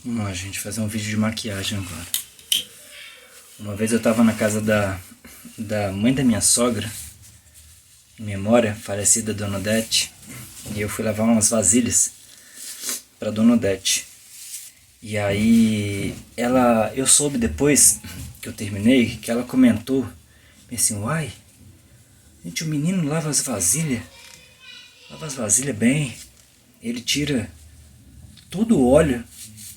Vamos lá, gente, fazer um vídeo de maquiagem agora. Uma vez eu tava na casa da mãe da minha sogra, em memória, falecida Dona Odete, e eu fui lavar umas vasilhas pra Dona Odete. E aí, eu soube depois que eu terminei, que ela comentou, assim, uai, gente, o menino lava as vasilhas bem, ele tira todo o óleo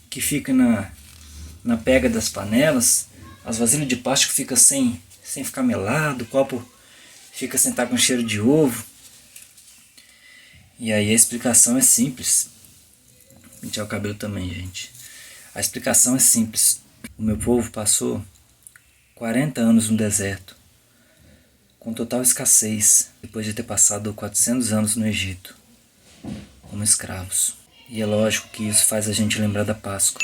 que fica na pega das panelas, as vasilhas de plástico ficam sem ficar melado, o copo fica sem estar com cheiro de ovo. E aí a explicação é simples. Vou pentear o cabelo também, gente. A explicação é simples. O meu povo passou 40 anos no deserto, com total escassez, depois de ter passado 400 anos no Egito, como escravos. E é lógico que isso faz a gente lembrar da Páscoa,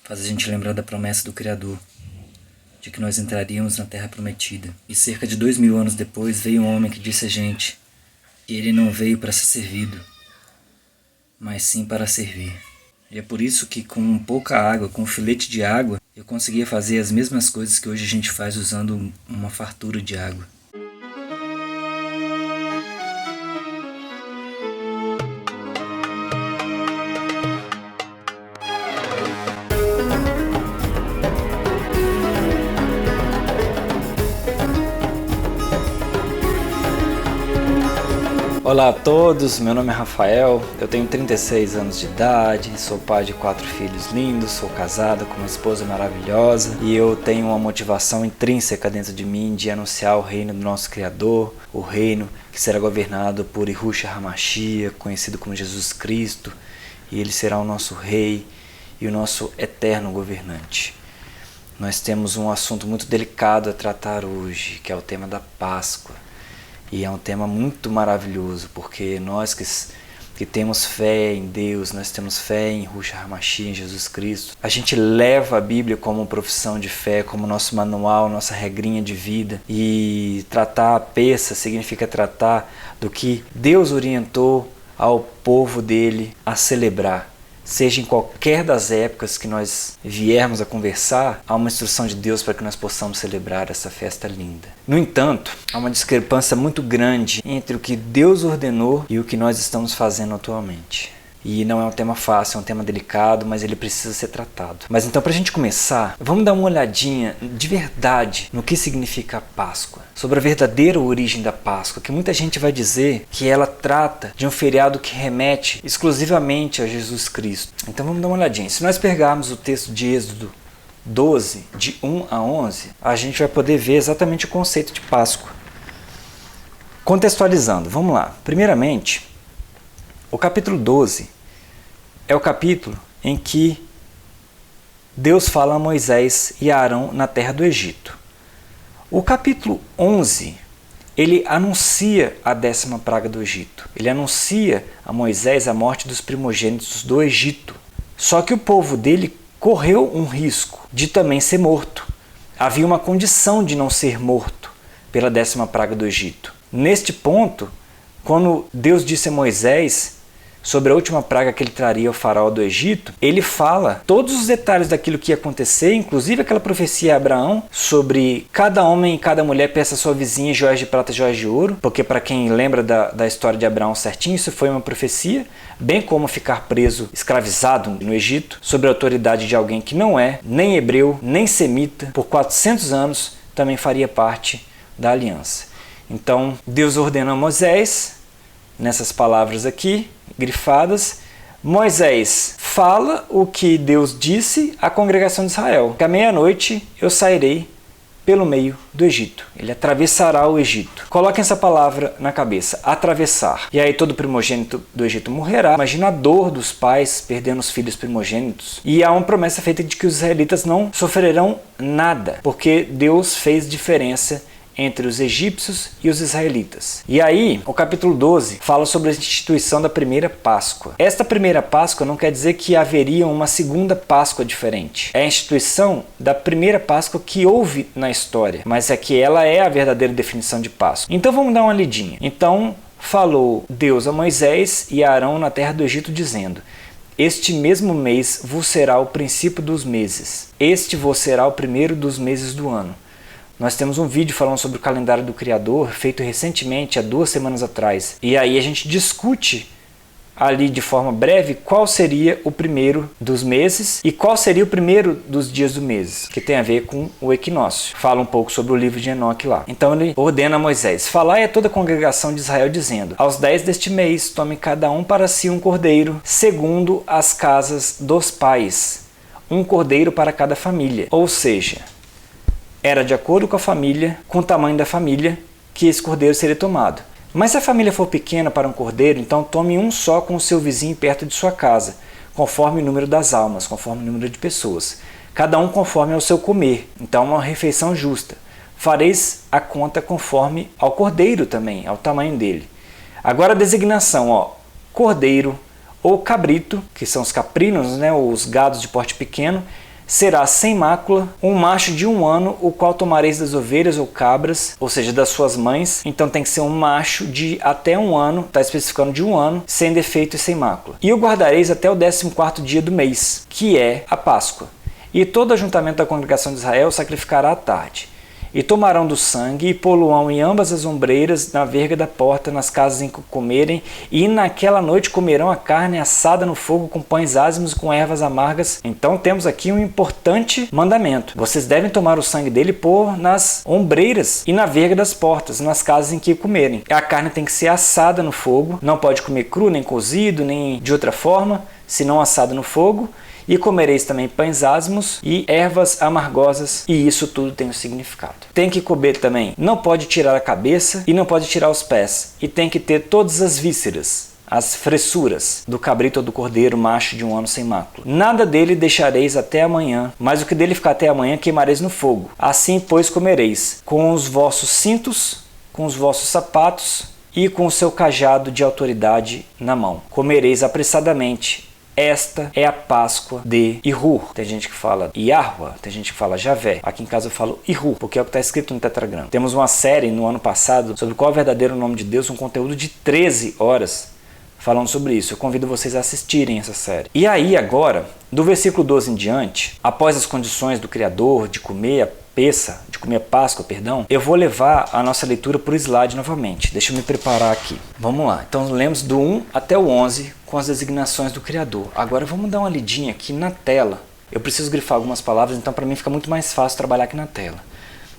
faz a gente lembrar da promessa do Criador, de que nós entraríamos na Terra Prometida. E cerca de 2000 anos depois veio um homem que disse a gente que ele não veio para ser servido, mas sim para servir. E é por isso que com pouca água, com um filete de água, eu conseguia fazer as mesmas coisas que hoje a gente faz usando uma fartura de água. Olá a todos, meu nome é Rafael, eu tenho 36 anos de idade, sou pai de 4 filhos lindos, sou casado com uma esposa maravilhosa e eu tenho uma motivação intrínseca dentro de mim de anunciar o reino do nosso Criador, o reino que será governado por Yahushua HaMashiach, conhecido como Jesus Cristo, e ele será o nosso rei e o nosso eterno governante. Nós temos um assunto muito delicado a tratar hoje, que é o tema da Páscoa. E é um tema muito maravilhoso, porque nós que temos fé em Deus, nós temos fé em Yahushua HaMashiach, em Jesus Cristo, a gente leva a Bíblia como profissão de fé, como nosso manual, nossa regrinha de vida. E tratar a peça significa tratar do que Deus orientou ao povo dele a celebrar. Seja em qualquer das épocas que nós viermos a conversar, há uma instrução de Deus para que nós possamos celebrar essa festa linda. No entanto, há uma discrepância muito grande entre o que Deus ordenou e o que nós estamos fazendo atualmente. E não é um tema fácil, é um tema delicado, mas ele precisa ser tratado. Mas então, para a gente começar, vamos dar uma olhadinha de verdade no que significa a Páscoa. Sobre a verdadeira origem da Páscoa, que muita gente vai dizer que ela trata de um feriado que remete exclusivamente a Jesus Cristo. Então vamos dar uma olhadinha. Se nós pegarmos o texto de Êxodo 12, de 1 a 11, a gente vai poder ver exatamente o conceito de Páscoa. Contextualizando, vamos lá. Primeiramente, o capítulo 12 é o capítulo em que Deus fala a Moisés e a Arão na terra do Egito. O capítulo 11, ele anuncia a 10ª praga do Egito. Ele anuncia a Moisés a morte dos primogênitos do Egito. Só que o povo dele correu um risco de também ser morto. Havia uma condição de não ser morto pela 10ª praga do Egito. Neste ponto, quando Deus disse a Moisés sobre a última praga que ele traria ao faraó do Egito, ele fala todos os detalhes daquilo que ia acontecer, inclusive aquela profecia a Abraão sobre cada homem e cada mulher peça a sua vizinha joias de prata e joias de ouro, porque para quem lembra da história de Abraão certinho, isso foi uma profecia, bem como ficar preso, escravizado no Egito, sob a autoridade de alguém que não é nem hebreu, nem semita, por 400 anos também faria parte da aliança. Então Deus ordenou a Moisés, nessas palavras aqui, grifadas, Moisés fala o que Deus disse à congregação de Israel, que à meia-noite eu sairei pelo meio do Egito. Ele atravessará o Egito. Coloquem essa palavra na cabeça, atravessar. E aí todo primogênito do Egito morrerá. Imagina a dor dos pais perdendo os filhos primogênitos. E há uma promessa feita de que os israelitas não sofrerão nada, porque Deus fez diferença entre os egípcios e os israelitas. E aí, o capítulo 12 fala sobre a instituição da primeira Páscoa. Esta primeira Páscoa não quer dizer que haveria uma segunda Páscoa diferente. É a instituição da primeira Páscoa que houve na história, mas é que ela é a verdadeira definição de Páscoa. Então vamos dar uma lidinha. Então falou Deus a Moisés e a Arão na terra do Egito, dizendo: este mesmo mês vos será o princípio dos meses. Este vos será o primeiro dos meses do ano. Nós temos um vídeo falando sobre o calendário do Criador, feito recentemente, há 2 semanas atrás. E aí a gente discute ali de forma breve qual seria o primeiro dos meses e qual seria o primeiro dos dias do mês, que tem a ver com o equinócio. Fala um pouco sobre o livro de Enoque lá. Então ele ordena a Moisés: falai a toda a congregação de Israel, dizendo: aos 10 deste mês tome cada um para si um cordeiro, segundo as casas dos pais, um cordeiro para cada família. Ou seja, era de acordo com a família, com o tamanho da família, que esse cordeiro seria tomado. Mas se a família for pequena para um cordeiro, então tome um só com o seu vizinho perto de sua casa, conforme o número das almas, conforme o número de pessoas. Cada um conforme ao seu comer, então uma refeição justa. Fareis a conta conforme ao cordeiro também, ao tamanho dele. Agora a designação, cordeiro ou cabrito, que são os caprinos, os gados de porte pequeno, será sem mácula, um macho de 1 ano, o qual tomareis das ovelhas ou cabras, ou seja, das suas mães. Então tem que ser um macho de até 1 ano, está especificando de 1 ano, sem defeito e sem mácula. E o guardareis até o 14º dia do mês, que é a Páscoa. E todo ajuntamento da congregação de Israel sacrificará à tarde. E tomarão do sangue e poluão em ambas as ombreiras, na verga da porta, nas casas em que comerem, e naquela noite comerão a carne assada no fogo com pães ázimos e com ervas amargas. Então temos aqui um importante mandamento. Vocês devem tomar o sangue dele e pôr nas ombreiras e na verga das portas, nas casas em que comerem. A carne tem que ser assada no fogo, não pode comer cru, nem cozido, nem de outra forma, senão assada no fogo. E comereis também pães ázimos e ervas amargosas, e isso tudo tem um significado. Tem que comer também, não pode tirar a cabeça e não pode tirar os pés, e tem que ter todas as vísceras, as fressuras do cabrito ou do cordeiro macho de 1 ano sem mácula. Nada dele deixareis até amanhã, mas o que dele ficar até amanhã queimareis no fogo. Assim, pois, comereis com os vossos cintos, com os vossos sapatos e com o seu cajado de autoridade na mão. Comereis apressadamente. Esta é a Páscoa de Ihur. Tem gente que fala Iahua, tem gente que fala Javé. Aqui em casa eu falo Ihur, porque é o que está escrito no tetragrama. Temos uma série no ano passado sobre qual é o verdadeiro nome de Deus, um conteúdo de 13 horas falando sobre isso. Eu convido vocês a assistirem essa série. E aí agora, do versículo 12 em diante, após as condições do Criador de comer a Páscoa, eu vou levar a nossa leitura por slide novamente. Deixa eu me preparar aqui. Vamos lá. Então lemos do 1 até o 11 com as designações do Criador. Agora vamos dar uma lidinha aqui na tela. Eu preciso grifar algumas palavras, então para mim fica muito mais fácil trabalhar aqui na tela.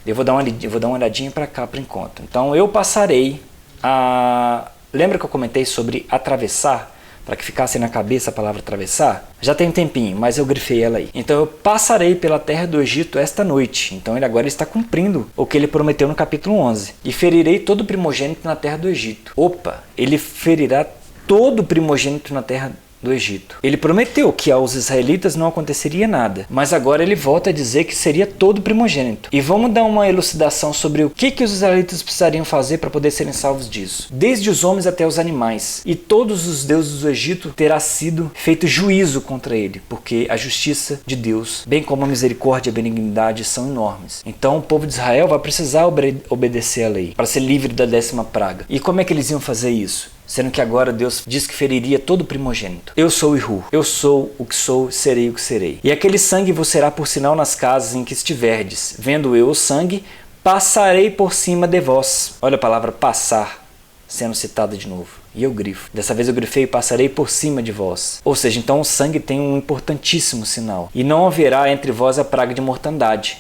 Eu vou dar uma olhadinha para cá por enquanto. Então eu passarei a... Lembra que eu comentei sobre atravessar? Para que ficasse na cabeça a palavra atravessar? Já tem um tempinho, mas eu grifei ela aí. Então eu passarei pela terra do Egito esta noite. Então ele agora está cumprindo o que ele prometeu no capítulo 11. E ferirei todo o primogênito na terra do Egito. Opa, ele ferirá todo o primogênito na terra do Egito. Ele prometeu que aos israelitas não aconteceria nada, mas agora ele volta a dizer que seria todo primogênito. E vamos dar uma elucidação sobre o que os israelitas precisariam fazer para poder serem salvos disso. Desde os homens até os animais. E todos os deuses do Egito terá sido feito juízo contra ele, porque a justiça de Deus, bem como a misericórdia e a benignidade, são enormes. Então o povo de Israel vai precisar obedecer à lei para ser livre da 10ª praga. E como é que eles iam fazer isso? Sendo que agora Deus diz que feriria todo o primogênito. Eu sou Ihur, eu sou o que sou, serei o que serei. E aquele sangue vos será por sinal nas casas em que estiverdes. Vendo eu o sangue, passarei por cima de vós. Olha a palavra passar sendo citada de novo. E eu grifo. Dessa vez eu grifei: passarei por cima de vós. Ou seja, então o sangue tem um importantíssimo sinal. E não haverá entre vós a praga de mortandade,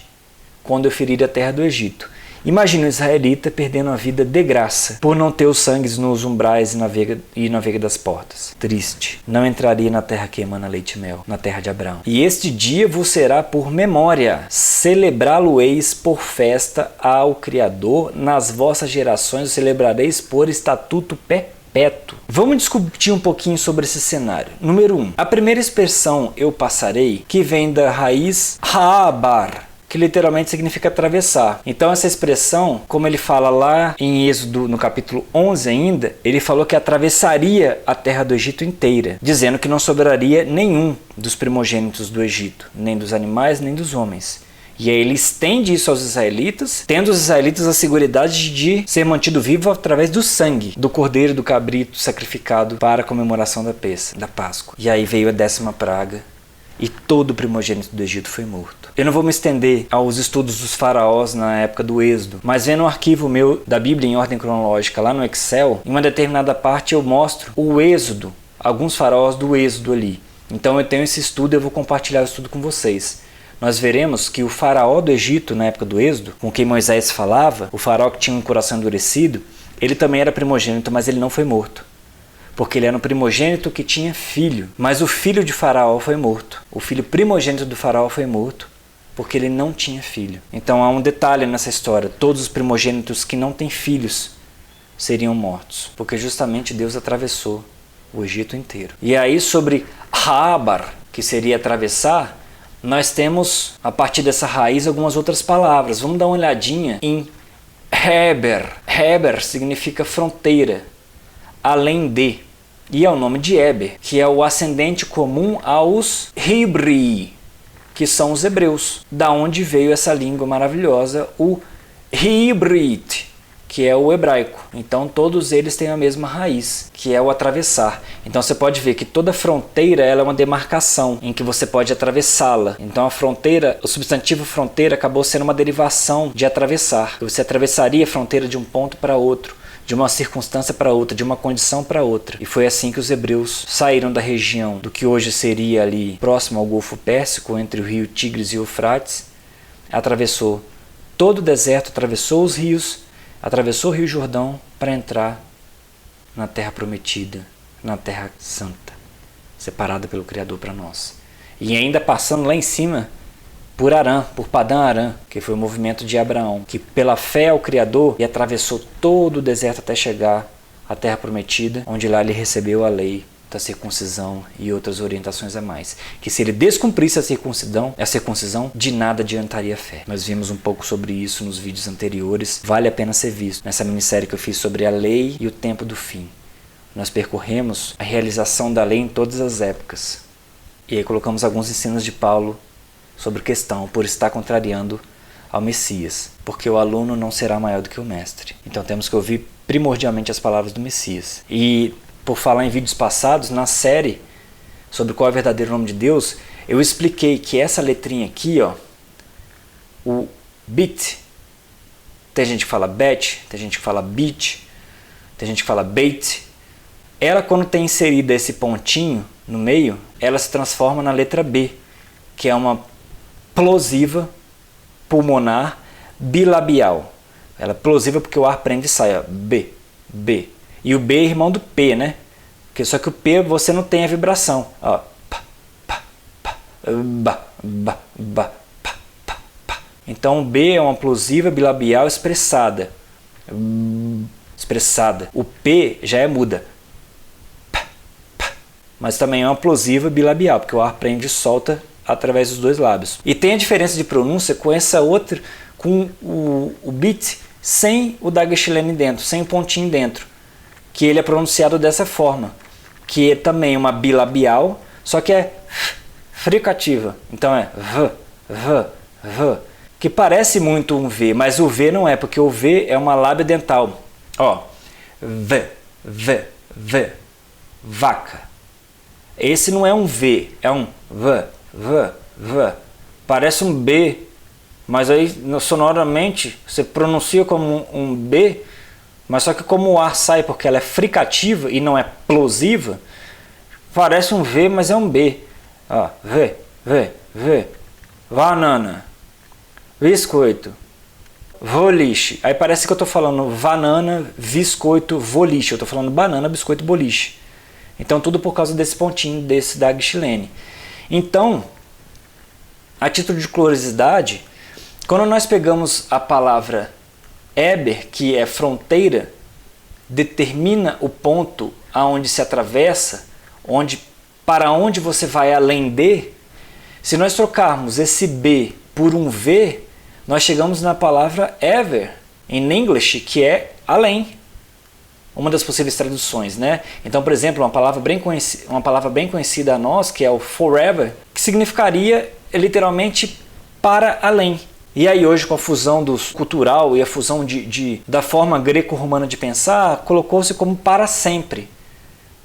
quando eu ferir a terra do Egito. Imagina o israelita perdendo a vida de graça por não ter os sangues nos umbrais e na vega das portas. Triste. Não entraria na terra que emana leite e mel, na terra de Abraão. E este dia vos será por memória. Celebrá-lo-eis por festa ao Criador. Nas vossas gerações o celebrareis por estatuto perpétuo. Vamos discutir um pouquinho sobre esse cenário. Número 1. A primeira expressão eu passarei, que vem da raiz ha'abar, que literalmente significa atravessar. Então essa expressão, como ele fala lá em Êxodo, no capítulo 11 ainda, ele falou que atravessaria a terra do Egito inteira, dizendo que não sobraria nenhum dos primogênitos do Egito, nem dos animais, nem dos homens. E aí ele estende isso aos israelitas, tendo os israelitas a seguridade de ser mantido vivo através do sangue do cordeiro, do cabrito sacrificado para a comemoração da Páscoa. E aí veio a 10ª praga e todo o primogênito do Egito foi morto. Eu não vou me estender aos estudos dos faraós na época do Êxodo, mas vendo um arquivo meu da Bíblia em ordem cronológica lá no Excel, em uma determinada parte eu mostro o Êxodo, alguns faraós do Êxodo ali. Então eu tenho esse estudo e eu vou compartilhar o estudo com vocês. Nós veremos que o faraó do Egito, na época do Êxodo, com quem Moisés falava, o faraó que tinha um coração endurecido, ele também era primogênito, mas ele não foi morto. Porque ele era um primogênito que tinha filho. Mas o filho de Faraó foi morto. O filho primogênito do Faraó foi morto porque ele não tinha filho. Então há um detalhe nessa história. Todos os primogênitos que não têm filhos seriam mortos. Porque justamente Deus atravessou o Egito inteiro. E aí sobre Habar, que seria atravessar, nós temos, a partir dessa raiz, algumas outras palavras. Vamos dar uma olhadinha em Heber. Heber significa fronteira, além de. E é o nome de Eber, que é o ascendente comum aos Hebri, que são os hebreus. Da onde veio essa língua maravilhosa, o Hibrit, que é o hebraico. Então todos eles têm a mesma raiz, que é o atravessar. Então você pode ver que toda fronteira ela é uma demarcação em que você pode atravessá-la. Então a fronteira, o substantivo fronteira acabou sendo uma derivação de atravessar. Você atravessaria a fronteira de um ponto para outro, de uma circunstância para outra, de uma condição para outra. E foi assim que os hebreus saíram da região do que hoje seria ali próximo ao Golfo Pérsico, entre o rio Tigres e o Eufrates, atravessou todo o deserto, atravessou os rios, atravessou o Rio Jordão para entrar na Terra Prometida, na Terra Santa, separada pelo Criador para nós. E ainda passando lá em cima por Arã, por Padã Arã, que foi o movimento de Abraão, que pela fé ao Criador e atravessou todo o deserto até chegar à Terra Prometida, onde lá ele recebeu a lei da circuncisão e outras orientações a mais. Que se ele descumprisse a circuncisão, de nada adiantaria a fé. Nós vimos um pouco sobre isso nos vídeos anteriores, vale a pena ser visto. Nessa minissérie que eu fiz sobre a lei e o tempo do fim. Nós percorremos a realização da lei em todas as épocas. E aí colocamos alguns ensinos de Paulo sobre questão por estar contrariando ao Messias, porque o aluno não será maior do que o mestre. Então temos que ouvir primordialmente as palavras do Messias. E por falar em vídeos passados, na série sobre qual é o verdadeiro nome de Deus, eu expliquei que essa letrinha aqui, ó, o bit, tem gente que fala bet, tem gente que fala bit, tem gente que fala bait, ela quando tem inserido esse pontinho no meio, ela se transforma na letra B, que é uma plosiva pulmonar bilabial. Ela é plosiva porque o ar prende e sai, ó, B, B. E o B é irmão do P, né? Porque só que o P você não tem a vibração. Ó, pá, pá, pá, ba, ba, ba, pá, pá, pá. Então o B é uma plosiva bilabial expressada. Expressada. O P já é muda. Pá, pá. Mas também é uma plosiva bilabial, porque o ar prende e solta através dos dois lábios. E tem a diferença de pronúncia com essa outra, com o bit sem o daguestilene dentro, sem o pontinho dentro. Que ele é pronunciado dessa forma, que é também uma bilabial, só que é fricativa. Então é v, que parece muito um V, mas o V não é, porque o V é uma lábia dental. Ó, v, vaca. Esse não é um V, é um v. Parece um B, mas aí sonoramente você pronuncia como um B, mas só que como o ar sai porque ela é fricativa e não é plosiva, parece um V, mas é um B. Ó, V. Banana. Biscoito. Boliche. Aí parece que eu estou falando banana, biscoito, boliche. Eu estou falando banana, biscoito, boliche. Então tudo por causa desse pontinho, desse daguestilene. Então, a título de curiosidade, quando nós pegamos a palavra Eber, que é fronteira, determina o ponto aonde se atravessa, para onde você vai além de. Se nós trocarmos esse B por um V, nós chegamos na palavra ever, em English, que é além. Uma das possíveis traduções, né? Então, por exemplo, uma palavra bem conhecida a nós, que é o forever, que significaria literalmente para além. E aí hoje, com a fusão do cultural e a fusão da forma greco-romana de pensar, colocou-se como para sempre.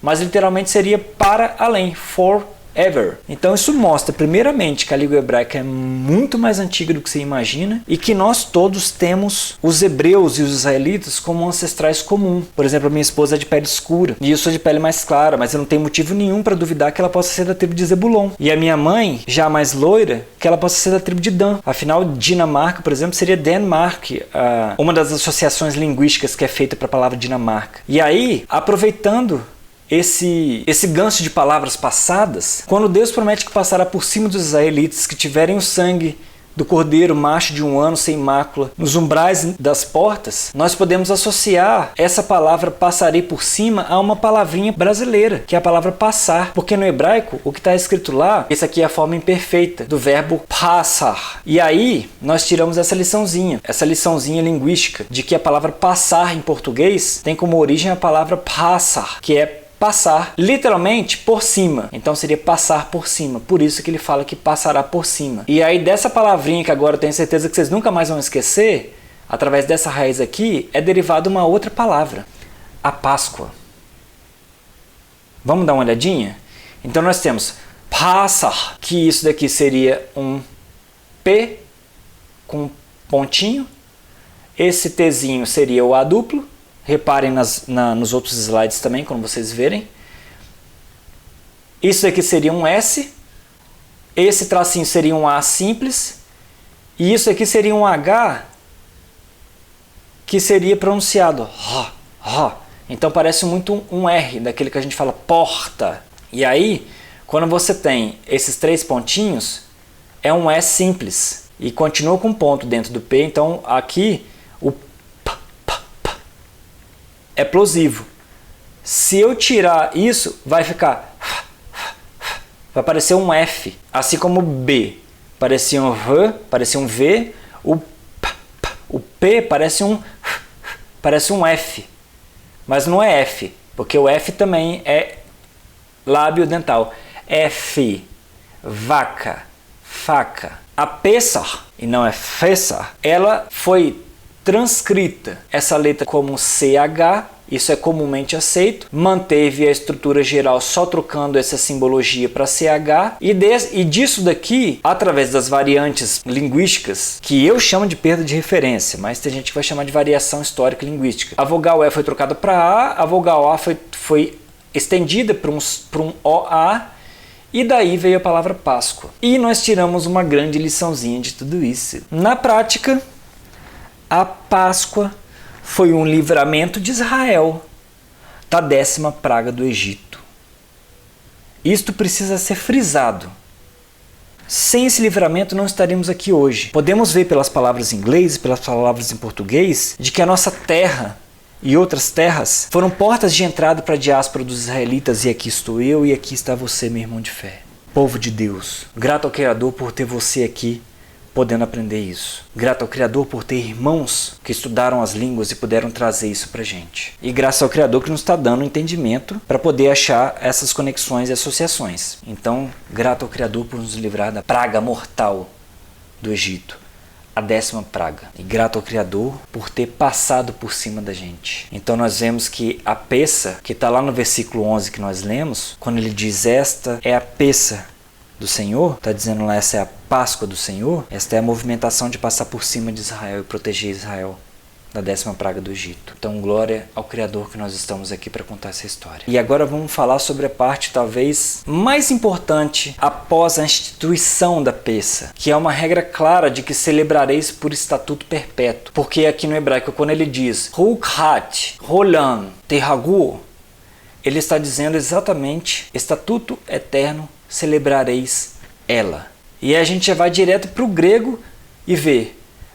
Mas literalmente seria para além, forever. Então isso mostra, primeiramente, que a língua hebraica é muito mais antiga do que você imagina e que nós todos temos os hebreus e os israelitas como ancestrais comuns. Por exemplo, a minha esposa é de pele escura e eu sou de pele mais clara, mas eu não tenho motivo nenhum para duvidar que ela possa ser da tribo de Zebulon. E a minha mãe, já mais loira, que ela possa ser da tribo de Dan. Afinal, Dinamarca, por exemplo, seria Denmark, uma das associações linguísticas que é feita para a palavra Dinamarca. E aí, aproveitando esse gancho de palavras passadas, quando Deus promete que passará por cima dos israelitas que tiverem o sangue do cordeiro macho de 1 ano sem mácula nos umbrais das portas, nós podemos associar essa palavra passarei por cima a uma palavrinha brasileira, que é a palavra passar, porque no hebraico o que está escrito lá, essa aqui é a forma imperfeita do verbo passar. E aí nós tiramos essa liçãozinha linguística de que a palavra passar em português tem como origem a palavra passar, que é passar, literalmente, por cima. Então seria passar por cima. Por isso que ele fala que passará por cima. E aí dessa palavrinha que agora eu tenho certeza que vocês nunca mais vão esquecer, através dessa raiz aqui, é derivada uma outra palavra. A Páscoa. Vamos dar uma olhadinha? Então nós temos passar, que isso daqui seria um P com pontinho. Esse Tzinho seria o A duplo. Reparem nos outros slides também, quando vocês verem. Isso aqui seria um S. Esse tracinho seria um A simples. E isso aqui seria um H que seria pronunciado H. Então parece muito um R, daquele que a gente fala porta. E aí, quando você tem esses 3 pontinhos, é um S simples. E continua com ponto dentro do P. Então aqui o é plosivo. Se eu tirar isso, vai parecer um F, assim como B parecia um V, parecia um V, o P parece um F, mas não é F, porque o F também é lábio dental. F, vaca, faca. A Pessar, e não é Fessar, ela foi transcrita essa letra como CH, isso é comumente aceito, manteve a estrutura geral só trocando essa simbologia para CH, e disso daqui, através das variantes linguísticas, que eu chamo de perda de referência, mas tem gente que vai chamar de variação histórica linguística. A vogal E foi trocada para A vogal A foi estendida para um OA, e daí veio a palavra Páscoa. E nós tiramos uma grande liçãozinha de tudo isso. Na prática, a Páscoa foi um livramento de Israel da 10ª praga do Egito. Isto precisa ser frisado. Sem esse livramento não estaríamos aqui hoje. Podemos ver pelas palavras em inglês e pelas palavras em português de que a nossa terra e outras terras foram portas de entrada para a diáspora dos israelitas, e aqui estou eu e aqui está você, meu irmão de fé. Povo de Deus, grato ao Criador por ter você aqui podendo aprender isso. Grato ao Criador por ter irmãos que estudaram as línguas e puderam trazer isso pra gente. E graças ao Criador que nos está dando entendimento para poder achar essas conexões e associações. Então, grato ao Criador por nos livrar da praga mortal do Egito, a 10ª praga. E grato ao Criador por ter passado por cima da gente. Então nós vemos que a peça, que está lá no versículo 11 que nós lemos, quando ele diz esta é a peça do Senhor, está dizendo lá, essa é a Páscoa do Senhor, esta é a movimentação de passar por cima de Israel e proteger Israel da 10ª praga do Egito. Então, glória ao Criador que nós estamos aqui para contar essa história. E agora vamos falar sobre a parte talvez mais importante após a instituição da peça, que é uma regra clara de que celebrareis por estatuto perpétuo. Porque aqui no hebraico, quando ele diz Hukhat, Rolam, Terhagu, ele está dizendo exatamente estatuto eterno, celebrareis ela. E a gente já vai direto para o grego e vê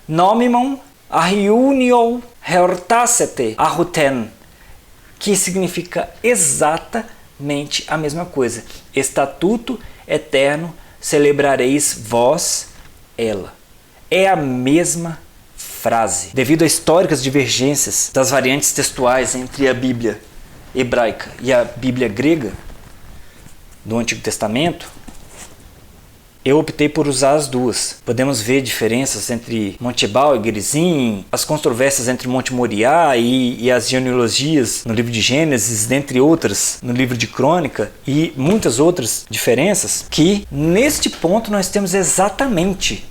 nomimon ariunio hertasete aruten, que significa exatamente a mesma coisa. Estatuto eterno, celebrareis vós ela. É a mesma frase. Devido a históricas divergências das variantes textuais entre a Bíblia hebraica e a Bíblia grega do Antigo Testamento, Eu optei por usar as duas. Podemos ver diferenças entre Monte Ebal e Gerizim, as controvérsias entre Monte Moriá e as genealogias no livro de Gênesis, dentre outras no livro de Crônica, e muitas outras diferenças, que neste ponto nós temos exatamente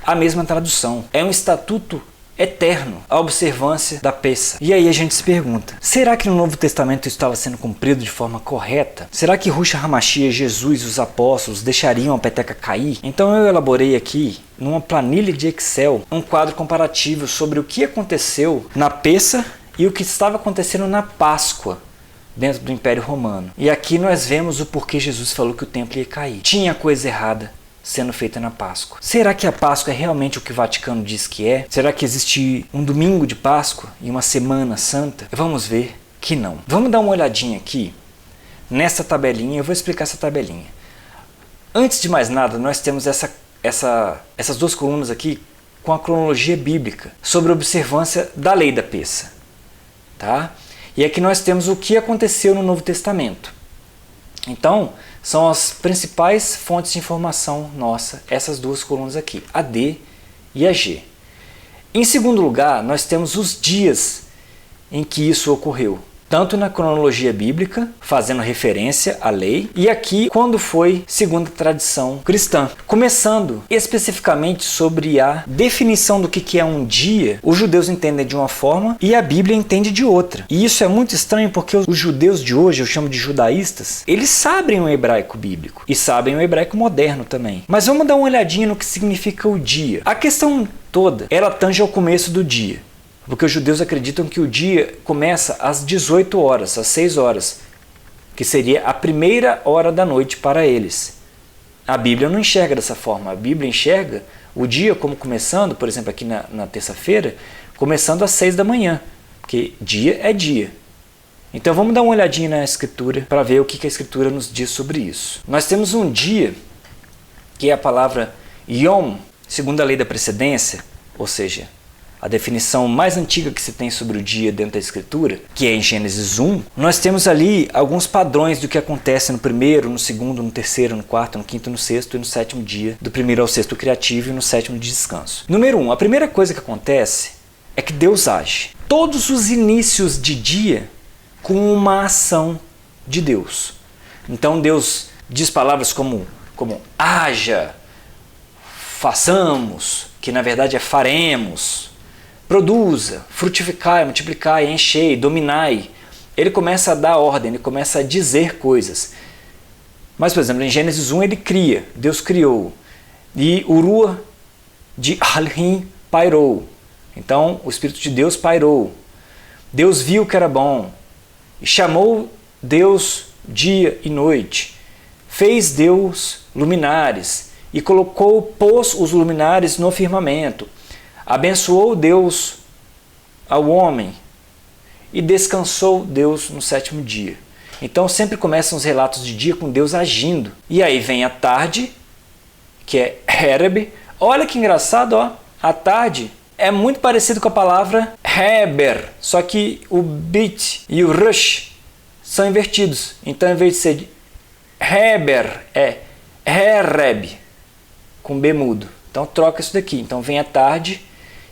a mesma tradução. É um estatuto eterno, a observância da Pessa. E aí a gente se pergunta, será que no Novo Testamento isso estava sendo cumprido de forma correta? Será que Yeshua HaMashiach, Jesus e os apóstolos deixariam a peteca cair? Então eu elaborei aqui, numa planilha de Excel, um quadro comparativo sobre o que aconteceu na Pessa e o que estava acontecendo na Páscoa dentro do Império Romano. E aqui nós vemos o porquê Jesus falou que o templo ia cair. Tinha coisa errada sendo feita na Páscoa. Será que a Páscoa é realmente o que o Vaticano diz que é? Será que existe um domingo de Páscoa e uma semana santa? Vamos ver que não. Vamos dar uma olhadinha aqui nessa tabelinha. Eu vou explicar essa tabelinha. Antes de mais nada, nós temos essas duas colunas aqui com a cronologia bíblica sobre a observância da lei da Pessa. Tá? E aqui nós temos o que aconteceu no Novo Testamento. Então, são as principais fontes de informação nossa, essas duas colunas aqui, a D e a G. Em segundo lugar, nós temos os dias em que isso ocorreu, tanto na cronologia bíblica, fazendo referência à lei, e aqui quando foi segundo a tradição cristã. Começando especificamente sobre a definição do que é um dia, os judeus entendem de uma forma e a Bíblia entende de outra. E isso é muito estranho porque os judeus de hoje, eu chamo de judaístas, eles sabem o hebraico bíblico e sabem o hebraico moderno também. Mas vamos dar uma olhadinha no que significa o dia. A questão toda, ela tange ao começo do dia. Porque os judeus acreditam que o dia começa às 18 horas, às 6 horas, que seria a primeira hora da noite para eles. A Bíblia não enxerga dessa forma. A Bíblia enxerga o dia como começando, por exemplo, aqui na terça-feira, começando às 6 da manhã, porque dia é dia. Então vamos dar uma olhadinha na Escritura para ver o que a Escritura nos diz sobre isso. Nós temos um dia, que é a palavra Yom, segundo a lei da precedência, ou seja, a definição mais antiga que se tem sobre o dia dentro da Escritura, que é em Gênesis 1, nós temos ali alguns padrões do que acontece no primeiro, no segundo, no terceiro, no quarto, no quinto, no sexto e no sétimo dia, do primeiro ao sexto criativo e no sétimo de descanso. Número 1, a primeira coisa que acontece é que Deus age. Todos os inícios de dia com uma ação de Deus. Então Deus diz palavras como haja, façamos, que na verdade é faremos, produza, frutificai, multiplicai, enchei, dominai. Ele começa a dar ordem, ele começa a dizer coisas. Mas, por exemplo, em Gênesis 1 ele cria, Deus criou. E o Ruach de Elohim pairou. Então, o Espírito de Deus pairou. Deus viu que era bom. E chamou Deus dia e noite. Fez Deus luminares. E pôs os luminares no firmamento. Abençoou Deus ao homem e descansou Deus no sétimo dia. Então sempre começam os relatos de dia com Deus agindo. E aí vem a tarde, que é Hereb. Olha que engraçado, ó. A tarde é muito parecido com a palavra Heber, só que o bit e o rush são invertidos. Então, em vez de ser Heber, é Hereb, com B mudo. Então troca isso daqui. Então vem a tarde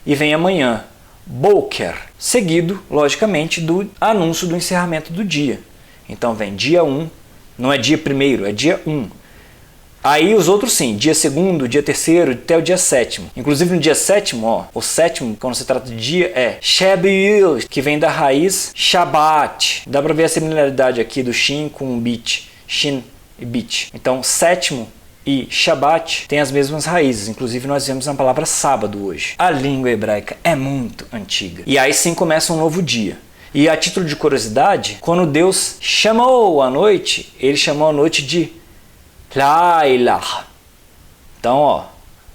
e vem amanhã, Boker, seguido, logicamente, do anúncio do encerramento do dia. Então vem dia 1, não é dia 1º, é dia 1. Aí os outros sim, dia 2º, dia 3º, até o dia 7º. Inclusive no dia 7º, ó, o 7º, quando se trata de dia, é Shebiel, que vem da raiz Shabbat. Dá para ver a similaridade aqui do Shin com o Bit, Shin e Bit. Então 7º e Shabbat tem as mesmas raízes, inclusive nós vemos na palavra sábado hoje. A língua hebraica é muito antiga. E aí sim começa um novo dia. E a título de curiosidade, quando Deus chamou a noite, ele chamou a noite de Laila. Então, ó,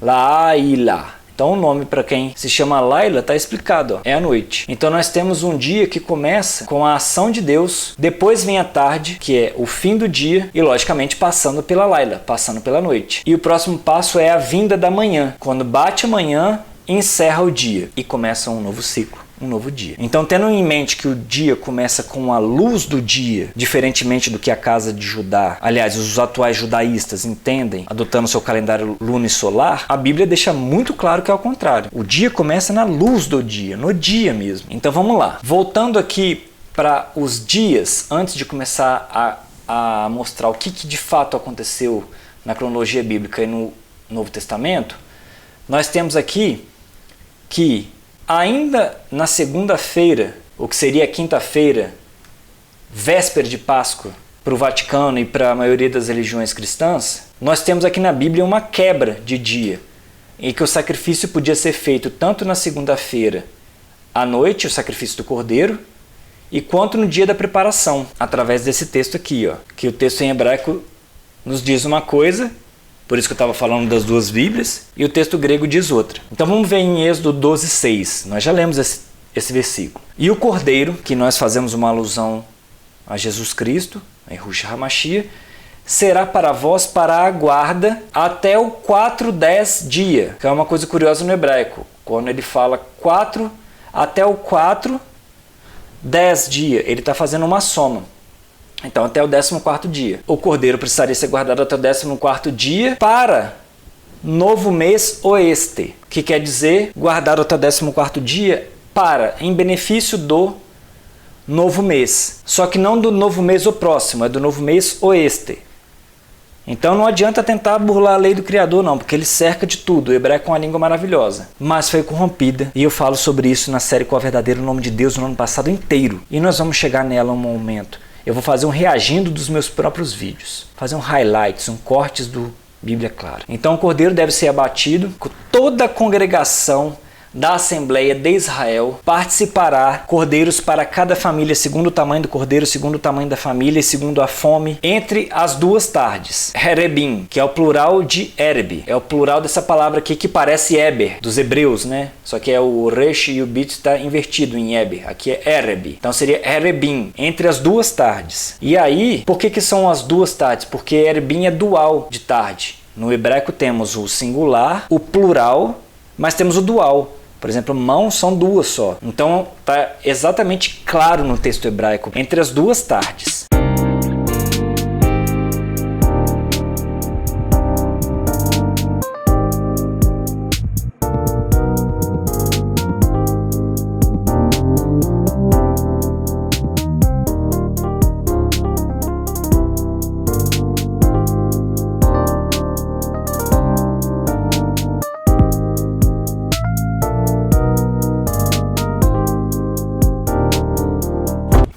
Laila. Então o nome para quem se chama Laila está explicado, ó, é a noite. Então nós temos um dia que começa com a ação de Deus, depois vem a tarde, que é o fim do dia, e logicamente passando pela Laila, passando pela noite. E o próximo passo é a vinda da manhã. Quando bate a manhã, encerra o dia e começa um novo ciclo, um novo dia. Então, tendo em mente que o dia começa com a luz do dia, diferentemente do que a casa de Judá, aliás, os atuais judaístas entendem, adotando seu calendário lunisolar, a Bíblia deixa muito claro que é ao contrário. O dia começa na luz do dia, no dia mesmo. Então, vamos lá. Voltando aqui para os dias, antes de começar a mostrar o que de fato aconteceu na cronologia bíblica e no Novo Testamento, nós temos aqui que ainda na segunda-feira, o que seria a quinta-feira, véspera de Páscoa, para o Vaticano e para a maioria das religiões cristãs, nós temos aqui na Bíblia uma quebra de dia, em que o sacrifício podia ser feito tanto na segunda-feira à noite, o sacrifício do cordeiro, e quanto no dia da preparação, através desse texto aqui, ó, que o texto em hebraico nos diz uma coisa, por isso que eu estava falando das duas Bíblias, e o texto grego diz outra. Então vamos ver em Êxodo 12:6. Nós já lemos esse versículo. E o cordeiro, que nós fazemos uma alusão a Jesus Cristo, a Yahushua HaMashiach, será para vós para a guarda até o 4-10 dia, que é uma coisa curiosa no hebraico. Quando ele fala 4 até o 4-10 dia, ele está fazendo uma soma. Então, até o 14º dia. O cordeiro precisaria ser guardado até o 14º dia para novo mês oeste, que quer dizer guardado até o 14º dia para, em benefício do novo mês. Só que não do novo mês o próximo, é do novo mês oeste. Então não adianta tentar burlar a lei do Criador não, porque ele cerca de tudo. O hebraico é uma língua maravilhosa, mas foi corrompida. E eu falo sobre isso na série Qual é o Verdadeiro Nome de Deus no ano passado inteiro. E nós vamos chegar nela um momento. Eu vou fazer um reagindo dos meus próprios vídeos. Fazer um highlights, cortes do Bíblia Clara. Então o cordeiro deve ser abatido. Toda a congregação da Assembleia de Israel participará, cordeiros para cada família, segundo o tamanho do cordeiro, segundo o tamanho da família e segundo a fome, entre as duas tardes. Herebim, que é o plural de Ereb, é o plural dessa palavra aqui que parece Eber, dos hebreus, né? Só que é o resh e o bit está invertido em Eber, aqui é Ereb. Então seria Herebim, entre as duas tardes. E aí, por que são as duas tardes? Porque Herebim é dual de tarde. No hebraico temos o singular, o plural, mas temos o dual. Por exemplo, mãos são duas só. Então está exatamente claro no texto hebraico, entre as duas tardes.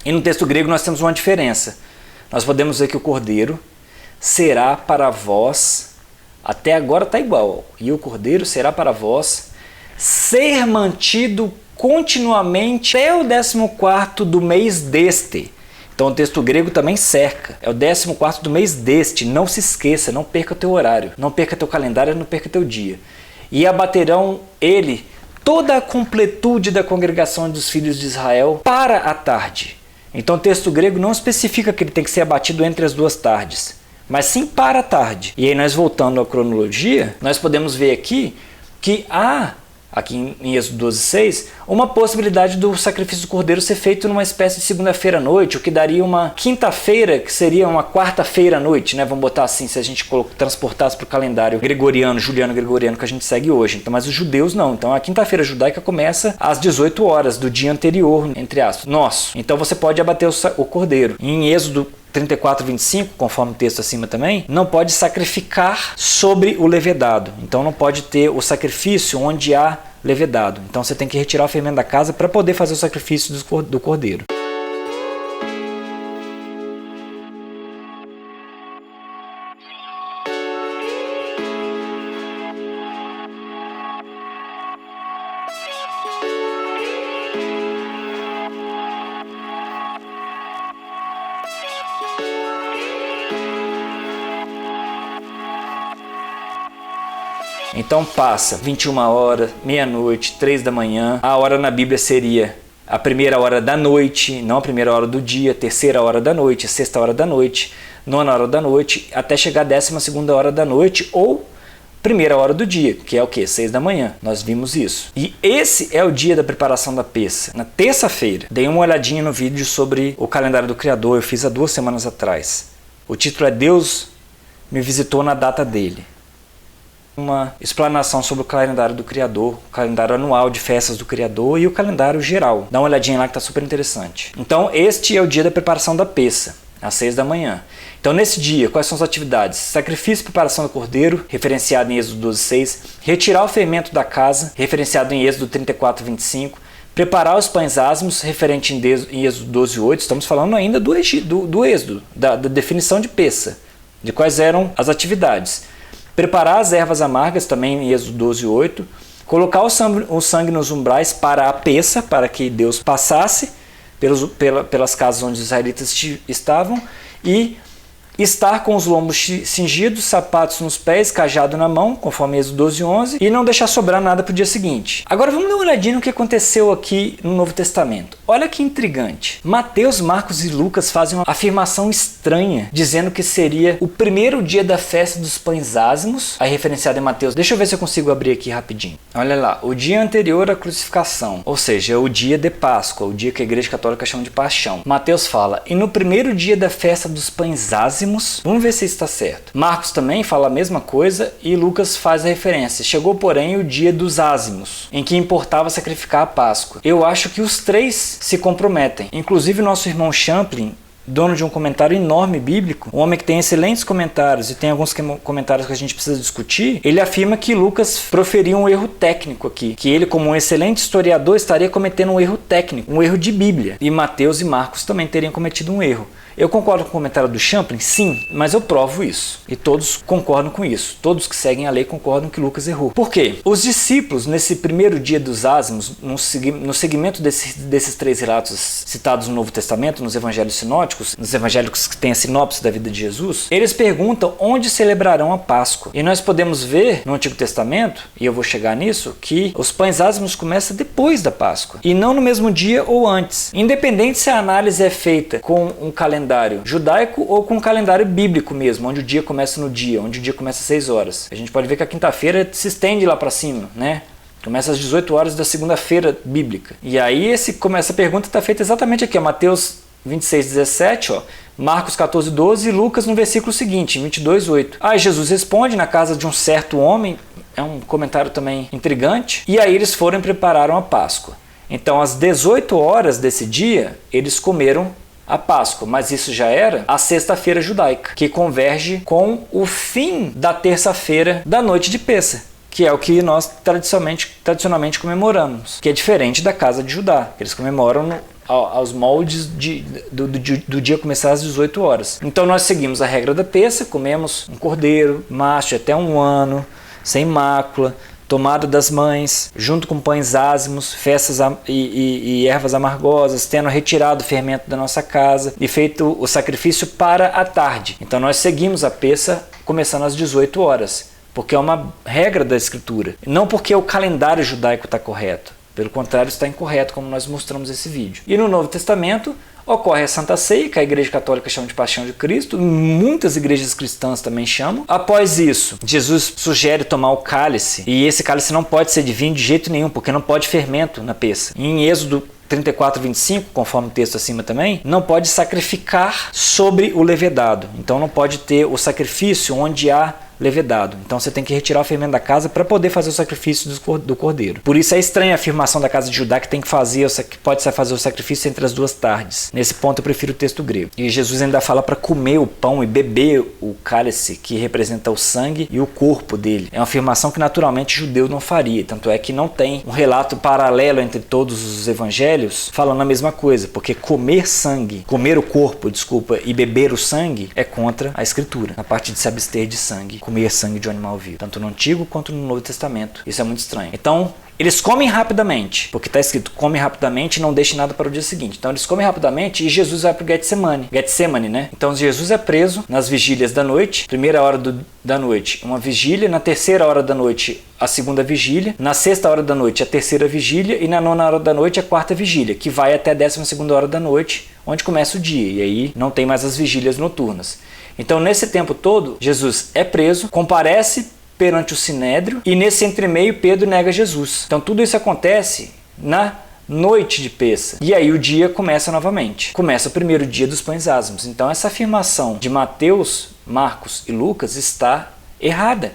E no texto grego nós temos uma diferença. Nós podemos ver que o cordeiro será para vós, até agora está igual, e o cordeiro será para vós ser mantido continuamente até o 14º do mês deste. Então o texto grego também cerca. É o 14º do mês deste. Não se esqueça, não perca teu horário, não perca teu calendário, não perca teu dia. E abaterão ele toda a completude da congregação dos filhos de Israel para a tarde. Então o texto grego não especifica que ele tem que ser abatido entre as duas tardes, mas sim para a tarde. E aí nós voltando à cronologia, nós podemos ver aqui que há, aqui em Êxodo 12:6, uma possibilidade do sacrifício do cordeiro ser feito numa espécie de segunda-feira à noite, o que daria uma quinta-feira, que seria uma quarta-feira à noite, né? Vamos botar assim, se a gente transportasse para o calendário gregoriano, juliano-gregoriano que a gente segue hoje. Então, mas os judeus não. Então a quinta-feira judaica começa às 18 horas do dia anterior, entre aspas, nosso. Então você pode abater o cordeiro. Em Êxodo 34:25, conforme o texto acima também, não pode sacrificar sobre o levedado. Então não pode ter o sacrifício onde há levedado. Então você tem que retirar o fermento da casa para poder fazer o sacrifício do cordeiro. Então passa 21 horas, meia-noite, 3 da manhã. A hora na Bíblia seria a primeira hora da noite, não a primeira hora do dia, a terceira hora da noite, a sexta hora da noite, nona hora da noite, até chegar a 12ª hora da noite ou primeira hora do dia, que é o quê? 6 da manhã. Nós vimos isso. E esse é o dia da preparação da peça. Na terça-feira, dei uma olhadinha no vídeo sobre o calendário do Criador, eu fiz há 2 semanas atrás. O título é Deus me visitou na data dele. Uma explanação sobre o calendário do Criador, o calendário anual de festas do Criador e o calendário geral. Dá uma olhadinha lá que está super interessante. Então, este é o dia da preparação da peça, às 6 da manhã. Então, nesse dia, quais são as atividades? Sacrifício e preparação do cordeiro, referenciado em Êxodo 12:6. Retirar o fermento da casa, referenciado em Êxodo 34:25. Preparar os pães ázimos, referente em Êxodo 12:8. Estamos falando ainda do Êxodo, da definição de peça, de quais eram as atividades. Preparar as ervas amargas, também em Êxodo 12:8. Colocar o sangue nos umbrais para a peça, para que Deus passasse pelas casas onde os israelitas estavam, e estar com os lombos cingidos, sapatos nos pés, cajado na mão, conforme Êxodo 12:11, e não deixar sobrar nada para o dia seguinte. Agora vamos dar uma olhadinha no que aconteceu aqui no Novo Testamento. Olha que intrigante. Mateus, Marcos e Lucas fazem uma afirmação estranha, dizendo que seria o primeiro dia da festa dos pães ázimos, aí referenciado em Mateus. Deixa eu ver se eu consigo abrir aqui rapidinho. Olha lá, o dia anterior à crucificação, ou seja, o dia de Páscoa, o dia que a Igreja Católica chama de Paixão. Mateus fala, e no primeiro dia da festa dos pães ázimos, vamos ver se isso está certo. Marcos também fala a mesma coisa e Lucas faz a referência. Chegou, porém, o dia dos ázimos, em que importava sacrificar a Páscoa. Eu acho que os três se comprometem. Inclusive, nosso irmão Champlin, dono de um comentário enorme bíblico, um homem que tem excelentes comentários e tem alguns comentários que a gente precisa discutir, ele afirma que Lucas proferiu um erro técnico aqui, que ele, como um excelente historiador, estaria cometendo um erro técnico, um erro de Bíblia, e Mateus e Marcos também teriam cometido um erro. Eu concordo com o comentário do Champlin? Sim, mas eu provo isso. E todos concordam com isso. Todos que seguem a lei concordam que Lucas errou. Por quê? Os discípulos, nesse primeiro dia dos ázimos, no segmento desses 3 relatos citados no Novo Testamento, nos evangelhos sinóticos, nos evangelhos que têm a sinopse da vida de Jesus, eles perguntam onde celebrarão a Páscoa. E nós podemos ver no Antigo Testamento, e eu vou chegar nisso, que os pães ázimos começam depois da Páscoa, e não no mesmo dia ou antes. Independente se a análise é feita com um calendário judaico ou com um calendário bíblico mesmo, onde o dia começa no dia, onde o dia começa às 6 horas. A gente pode ver que a quinta-feira se estende lá para cima, né? Começa às 18 horas da segunda-feira bíblica. E aí essa pergunta está feita exatamente aqui, ó, Mateus 26:17, ó, Marcos 14:12 e Lucas no versículo seguinte, 22:8. Aí Jesus responde, na casa de um certo homem, é um comentário também intrigante, e aí eles foram e prepararam a Páscoa. Então, às 18 horas desse dia, eles comeram a Páscoa, mas isso já era a sexta-feira judaica, que converge com o fim da terça-feira da noite de Pêssar, que é o que nós tradicionalmente comemoramos, que é diferente da casa de Judá, que eles comemoram aos moldes do dia começar às 18 horas. Então nós seguimos a regra da Pêssar, comemos um cordeiro, macho até 1 ano, sem mácula, tomado das mães, junto com pães ázimos, festas e ervas amargosas, tendo retirado o fermento da nossa casa e feito o sacrifício para a tarde. Então nós seguimos a Pêssar começando às 18 horas, porque é uma regra da Escritura. Não porque o calendário judaico está correto, pelo contrário, está incorreto, como nós mostramos nesse vídeo. E no Novo Testamento ocorre a Santa Ceia, que a Igreja Católica chama de Paixão de Cristo, muitas igrejas cristãs também chamam. Após isso, Jesus sugere tomar o cálice, e esse cálice não pode ser de vinho de jeito nenhum, porque não pode fermento na Pêssar. Em Êxodo 34:25, conforme o texto acima também, não pode sacrificar sobre o levedado. Então não pode ter o sacrifício onde há levedado. Então você tem que retirar o fermento da casa para poder fazer o sacrifício do cordeiro. Por isso é estranha a afirmação da casa de Judá que pode fazer o sacrifício entre as 2 tardes. Nesse ponto eu prefiro o texto grego. E Jesus ainda fala para comer o pão e beber o cálice, que representa o sangue e o corpo dele. É uma afirmação que naturalmente judeu não faria. Tanto é que não tem um relato paralelo entre todos os evangelhos falando a mesma coisa, porque comer o corpo, e beber o sangue é contra a Escritura, na parte de se abster de sangue, comer sangue de um animal vivo, tanto no Antigo quanto no Novo Testamento. Isso é muito estranho. Então, eles comem rapidamente, porque está escrito, come rapidamente e não deixe nada para o dia seguinte. Então eles comem rapidamente e Jesus vai para o Getsemane, né? Então Jesus é preso nas vigílias da noite, primeira hora da noite, uma vigília, na terceira hora da noite, a segunda vigília, na sexta hora da noite, a terceira vigília e na 9ª hora da noite, a 4ª vigília, que vai até a 12ª hora da noite, onde começa o dia, e aí não tem mais as vigílias noturnas. Então nesse tempo todo, Jesus é preso, comparece perante o Sinédrio, e nesse entremeio Pedro nega Jesus. Então tudo isso acontece na noite de Pêssar. E aí o dia começa novamente. Começa o primeiro dia dos pães asmos. Então essa afirmação de Mateus, Marcos e Lucas está errada.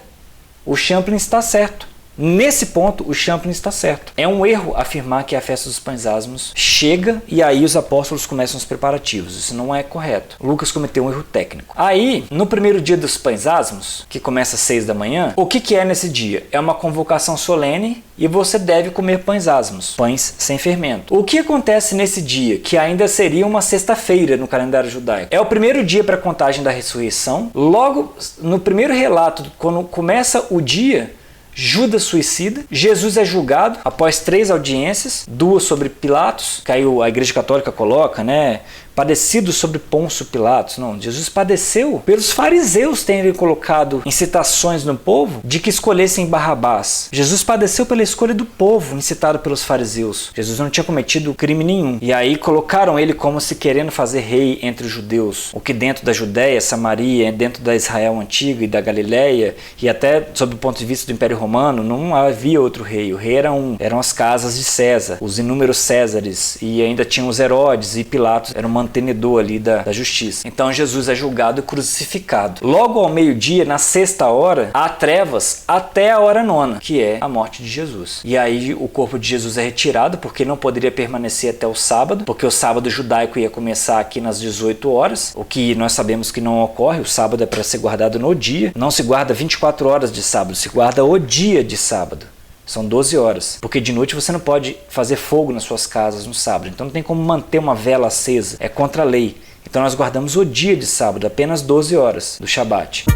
O Champlin está certo. Nesse ponto, o Champlin está certo. É um erro afirmar que a festa dos pães asmos chega e aí os apóstolos começam os preparativos. Isso não é correto. Lucas cometeu um erro técnico. Aí, no primeiro dia dos pães asmos, que começa às 6 da manhã, o que é nesse dia? É uma convocação solene e você deve comer pães asmos, pães sem fermento. O que acontece nesse dia, que ainda seria uma sexta-feira no calendário judaico? É o primeiro dia para a contagem da ressurreição. Logo, no primeiro relato, quando começa o dia, Judas suicida, Jesus é julgado após 3 audiências, 2 sobre Pilatos, que aí a Igreja Católica coloca, né? Padecido sobre Pôncio Pilatos. Não, Jesus padeceu pelos fariseus terem colocado incitações no povo de que escolhessem Barrabás. Jesus padeceu pela escolha do povo, incitado pelos fariseus. Jesus não tinha cometido crime nenhum. E aí colocaram ele como se querendo fazer rei entre os judeus. O que dentro da Judéia, Samaria, dentro da Israel antiga e da Galileia, e até sob o ponto de vista do Império Romano, não havia outro rei. O rei eram as casas de César, os inúmeros Césares, e ainda tinham os Herodes e Pilatos, eram mantenedor ali da justiça. Então Jesus é julgado e crucificado. Logo ao meio-dia, na sexta hora, há trevas até a hora nona, que é a morte de Jesus. E aí o corpo de Jesus é retirado, porque não poderia permanecer até o sábado, porque o sábado judaico ia começar aqui nas 18 horas, o que nós sabemos que não ocorre. O sábado é para ser guardado no dia. Não se guarda 24 horas de sábado, se guarda o dia de sábado. São 12 horas, porque de noite você não pode fazer fogo nas suas casas no sábado, então não tem como manter uma vela acesa, é contra a lei. Então nós guardamos o dia de sábado, apenas 12 horas do Shabat.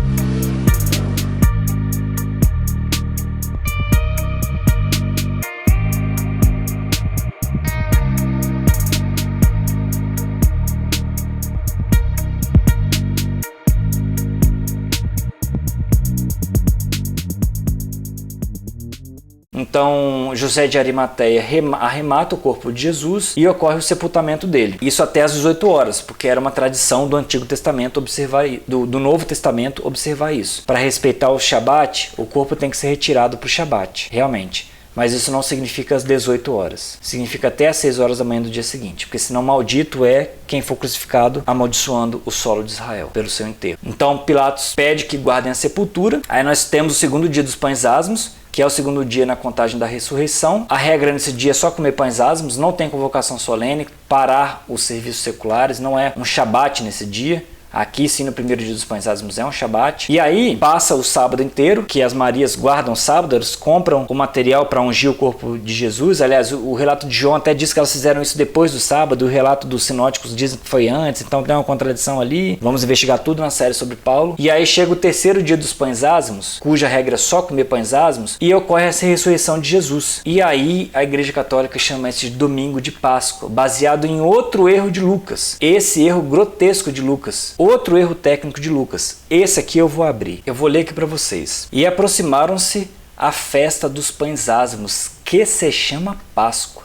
Então José de Arimateia arremata o corpo de Jesus e ocorre o sepultamento dele. Isso até às 18 horas, porque era uma tradição do Antigo Testamento observar do Novo Testamento observar isso. Para respeitar o Shabat, o corpo tem que ser retirado para o Shabat, realmente. Mas isso não significa às 18 horas. Significa até às 6 horas da manhã do dia seguinte. Porque senão maldito é quem for crucificado amaldiçoando o solo de Israel pelo seu enterro. Então Pilatos pede que guardem a sepultura. Aí nós temos o segundo dia dos pães asmos, que é o segundo dia na contagem da ressurreição. A regra nesse dia é só comer pães asmos, não tem convocação solene, parar os serviços seculares, não é um Shabat nesse dia. Aqui sim, no primeiro dia dos pães asmos é um Shabat. E aí passa o sábado inteiro, que as Marias guardam o sábado, elas compram o material para ungir o corpo de Jesus. Aliás, o relato de João até diz que elas fizeram isso depois do sábado, o relato dos sinóticos diz que foi antes, então tem uma contradição ali. Vamos investigar tudo na série sobre Paulo. E aí chega o terceiro dia dos pães asmos, cuja regra é só comer pães asmos, e ocorre essa ressurreição de Jesus. E aí a Igreja Católica chama esse de domingo de Páscoa, baseado em outro erro de Lucas. Esse erro grotesco de Lucas. Outro erro técnico de Lucas. Esse aqui eu vou abrir. Eu vou ler aqui para vocês. E aproximaram-se a festa dos pães asmos, que se chama Páscoa.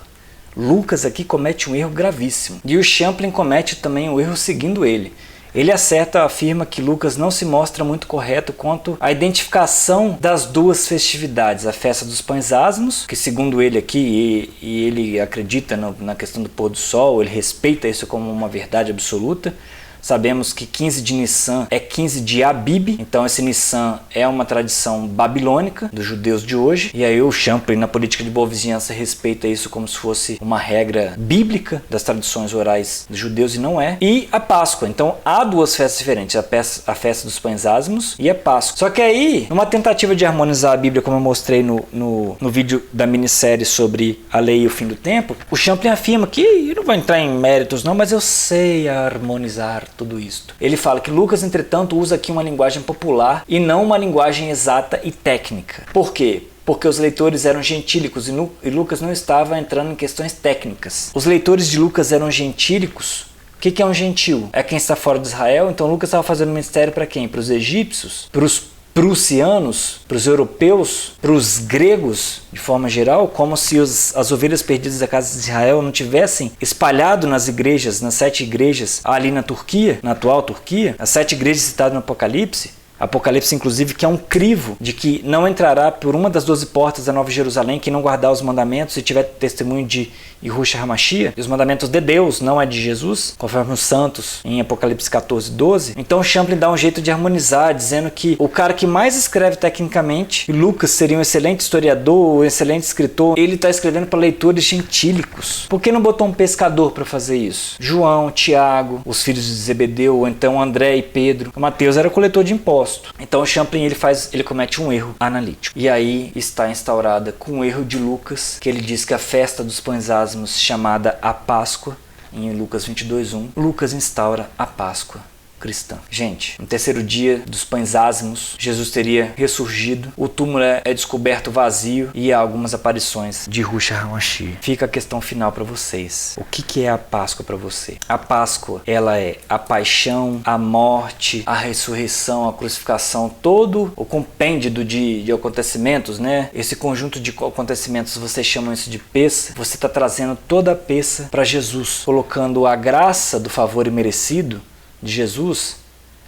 Lucas aqui comete um erro gravíssimo. E o Champlin comete também um erro seguindo ele. Ele acerta, afirma que Lucas não se mostra muito correto quanto à identificação das duas festividades. A festa dos pães asmos, que segundo ele aqui, e ele acredita na questão do pôr do sol, ele respeita isso como uma verdade absoluta. Sabemos que 15 de Nissan é 15 de Abib, então esse Nissan é uma tradição babilônica dos judeus de hoje. E aí o Champlin, na política de boa vizinhança, respeita isso como se fosse uma regra bíblica das tradições orais dos judeus, e não é. E a Páscoa, então há duas festas diferentes, a festa dos pães asmos e a Páscoa. Só que aí, numa tentativa de harmonizar a Bíblia, como eu mostrei no vídeo da minissérie sobre a lei e o fim do tempo, o Champlin afirma que, eu não vou entrar em méritos não, mas eu sei harmonizar tudo isto. Ele fala que Lucas, entretanto, usa aqui uma linguagem popular e não uma linguagem exata e técnica. Por quê? Porque os leitores eram gentílicos e Lucas não estava entrando em questões técnicas. Os leitores de Lucas eram gentílicos. O que é um gentil? É quem está fora de Israel. Então Lucas estava fazendo ministério para quem? Para os egípcios? Para os prussianos, para os europeus, para os gregos de forma geral, como se as ovelhas perdidas da casa de Israel não tivessem espalhado nas igrejas, nas 7 igrejas ali na Turquia, na atual Turquia, as 7 igrejas citadas no Apocalipse. Apocalipse, inclusive, que é um crivo de que não entrará por uma das 12 portas da Nova Jerusalém quem não guardar os mandamentos e tiver testemunho de Yahushua HaMashiach, e os mandamentos de Deus, não é de Jesus, conforme os santos em Apocalipse 14, 12. Então Champlin dá um jeito de harmonizar, dizendo que o cara que mais escreve tecnicamente, e Lucas seria um excelente historiador, um excelente escritor, ele está escrevendo para leitores gentílicos. Por que não botou um pescador para fazer isso? João, Tiago, os filhos de Zebedeu, ou então André e Pedro. O Mateus era coletor de impostos. Então o Champlin ele comete um erro analítico. E aí está instaurada com o erro de Lucas, que ele diz que a festa dos pães asmos, chamada a Páscoa, em Lucas 22:1, Lucas instaura a Páscoa cristã. Gente, no terceiro dia dos pães asmos, Jesus teria ressurgido, o túmulo é descoberto vazio e há algumas aparições de Yahushua HaMashiach. Fica a questão final para vocês. O que é a Páscoa para você? A Páscoa, ela é a paixão, a morte, a ressurreição, a crucificação, todo o compêndio de acontecimentos, né? Esse conjunto de acontecimentos, vocês chamam isso de peça. Você está trazendo toda a peça para Jesus, colocando a graça do favor imerecido de Jesus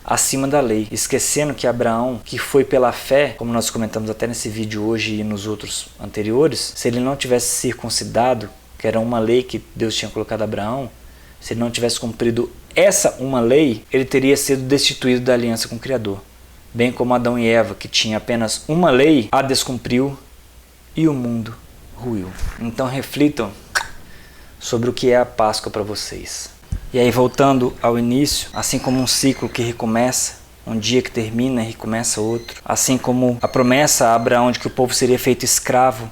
acima da lei, esquecendo que Abraão, que foi pela fé, como nós comentamos até nesse vídeo hoje e nos outros anteriores, se ele não tivesse circuncidado, que era uma lei que Deus tinha colocado a Abraão, se ele não tivesse cumprido essa uma lei, ele teria sido destituído da aliança com o Criador. Bem como Adão e Eva, que tinha apenas uma lei, a descumpriu e o mundo ruiu. Então reflitam sobre o que é a Páscoa para vocês. E aí, voltando ao início, assim como um ciclo que recomeça, um dia que termina e recomeça outro, assim como a promessa a Abraão de que o povo seria feito escravo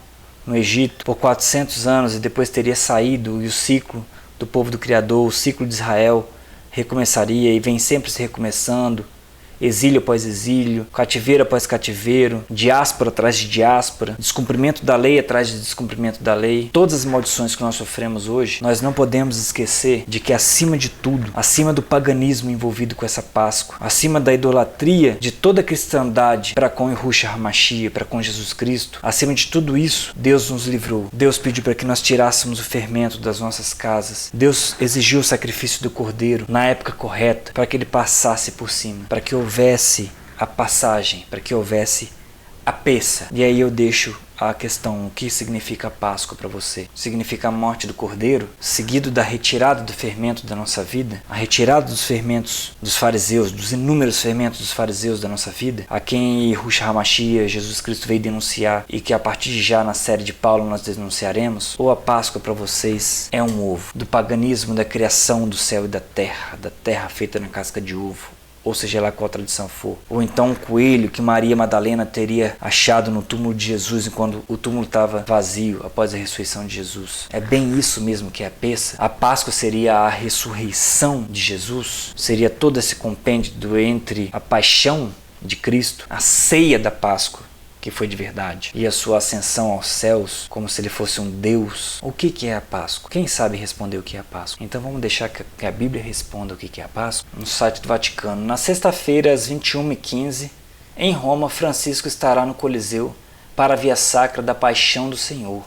no Egito por 400 anos e depois teria saído, e o ciclo do povo do Criador, o ciclo de Israel, recomeçaria e vem sempre se recomeçando, exílio após exílio, cativeiro após cativeiro, diáspora atrás de diáspora, descumprimento da lei atrás de descumprimento da lei. Todas as maldições que nós sofremos hoje, nós não podemos esquecer de que acima de tudo, acima do paganismo envolvido com essa Páscoa, acima da idolatria de toda a cristandade para com Yahushua HaMashiach, para com Jesus Cristo, acima de tudo isso, Deus nos livrou. Deus pediu para que nós tirássemos o fermento das nossas casas. Deus exigiu o sacrifício do Cordeiro na época correta, para que ele passasse por cima, para que houvesse a passagem, para que houvesse a peça. E aí eu deixo a questão, o que significa a Páscoa para você? Significa a morte do Cordeiro, seguido da retirada do fermento da nossa vida, a retirada dos fermentos dos fariseus, dos inúmeros fermentos dos fariseus da nossa vida, a quem Yahushua HaMashiach, Jesus Cristo, veio denunciar e que a partir de já na série de Paulo nós denunciaremos. Ou a Páscoa para vocês é um ovo, do paganismo da criação do céu e da terra feita na casca de ovo, ou seja lá qual a tradição for. Ou então um coelho que Maria Madalena teria achado no túmulo de Jesus enquanto o túmulo estava vazio após a ressurreição de Jesus. É bem isso mesmo que é a peça? A Páscoa seria a ressurreição de Jesus? Seria todo esse compêndio entre a paixão de Cristo, a ceia da Páscoa, que foi de verdade, e a sua ascensão aos céus, como se ele fosse um Deus. O que é a Páscoa? Quem sabe responder o que é a Páscoa? Então vamos deixar que a Bíblia responda o que é a Páscoa. No site do Vaticano, na sexta-feira, às 21h15, em Roma, Francisco estará no Coliseu para a via sacra da Paixão do Senhor.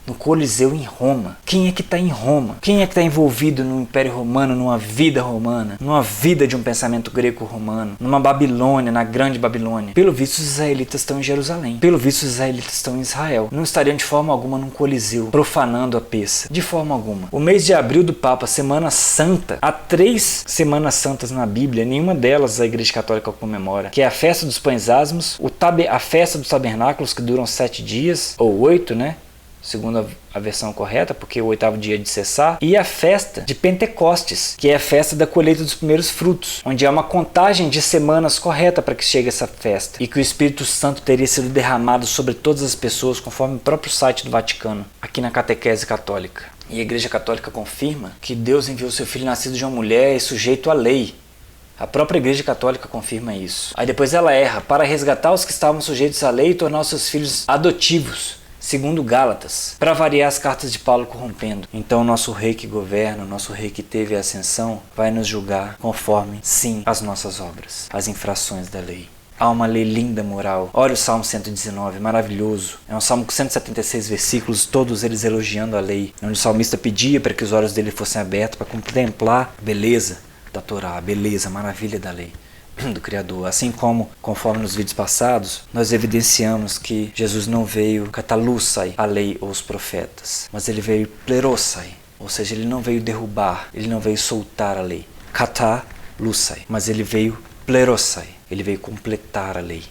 No Coliseu em Roma. Quem é que está em Roma? Quem é que está envolvido no Império Romano, numa vida romana, numa vida de um pensamento greco-romano, numa Babilônia, na Grande Babilônia? Pelo visto, os israelitas estão em Jerusalém. Pelo visto, os israelitas estão em Israel. Não estariam de forma alguma num Coliseu, profanando a peça. De forma alguma. O mês de abril do Papa, Semana Santa, há 3 Semanas Santas na Bíblia, nenhuma delas a Igreja Católica comemora, que é a festa dos pães asmos, a festa dos tabernáculos, que duram 7 dias, ou 8, né? Segundo a versão correta, porque é o 8º dia de cessar, e a festa de Pentecostes, que é a festa da colheita dos primeiros frutos, onde há uma contagem de semanas correta para que chegue essa festa, e que o Espírito Santo teria sido derramado sobre todas as pessoas, conforme o próprio site do Vaticano, aqui na Catequese Católica. E a Igreja Católica confirma que Deus enviou seu Filho nascido de uma mulher e sujeito à lei. A própria Igreja Católica confirma isso. Aí depois ela erra, para resgatar os que estavam sujeitos à lei e tornar os seus filhos adotivos, segundo Gálatas, para variar as cartas de Paulo corrompendo. Então o nosso rei que governa, o nosso rei que teve a ascensão, vai nos julgar conforme, sim, as nossas obras, as infrações da lei. Há uma lei linda moral. Olha o Salmo 119, maravilhoso. É um salmo com 176 versículos, todos eles elogiando a lei, onde o salmista pedia para que os olhos dele fossem abertos para contemplar a beleza da Torá, a beleza, a maravilha da lei. do Criador. Assim como, conforme nos vídeos passados, nós evidenciamos que Jesus não veio catalussai, a lei ou os profetas, mas ele veio plerossai, ou seja, ele não veio derrubar, ele não veio soltar a lei. Katalussai, mas ele veio plerossai, ele veio completar a lei.